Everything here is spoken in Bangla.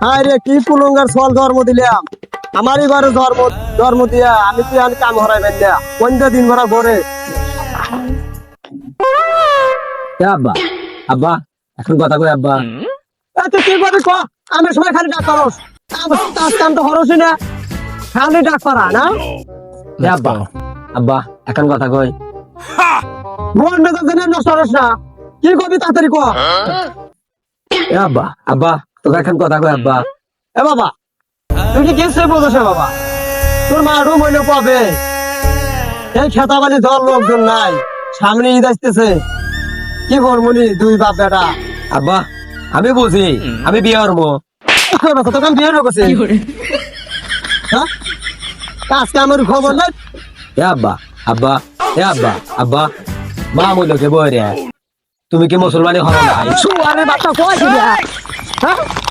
আরে কি কুলঙ্গার ফল জন্ম দিলাম আমারই ঘরে জন্ম দিয়া আমি তুই আমি কাম হরাইবেন না কোনটা দিন ভরা ঘরে আব্বা আব্বা এখন কথা কই আব্বা। তুই কি করবি ক আমি সময় খালি ডাক পারস কাজ কাম তো হরসই না খালি ডাক পারা না আব্বা আব্বা এখন কথা কই। মন মেজাজ জেনে নষ্ট হরস না কি করবি তাড়াতাড়ি ক আব্বা আব্বা তোকে এখন কথা কই আব্বা। এ বাবা তুই কি গেছে বোঝে বাবা তোর মা রুম হইলে পাবে এই খেতা বালি ধর লোকজন নাই সামনে ঈদ আসতেছে কি করবনি দুই বাপ বেটা আব্বা আমি বুঝি আমি বিয়ে করবো। তোকে আমি বিয়ে করছি হ্যাঁ কাজ কামের খবর নাই আব্বা আব্বা আব্বা আব্বা মা বললো কে বই রে তুমি কি মুসলমানি হলো না? আরে বাচ্চা কয় হ্যাঁ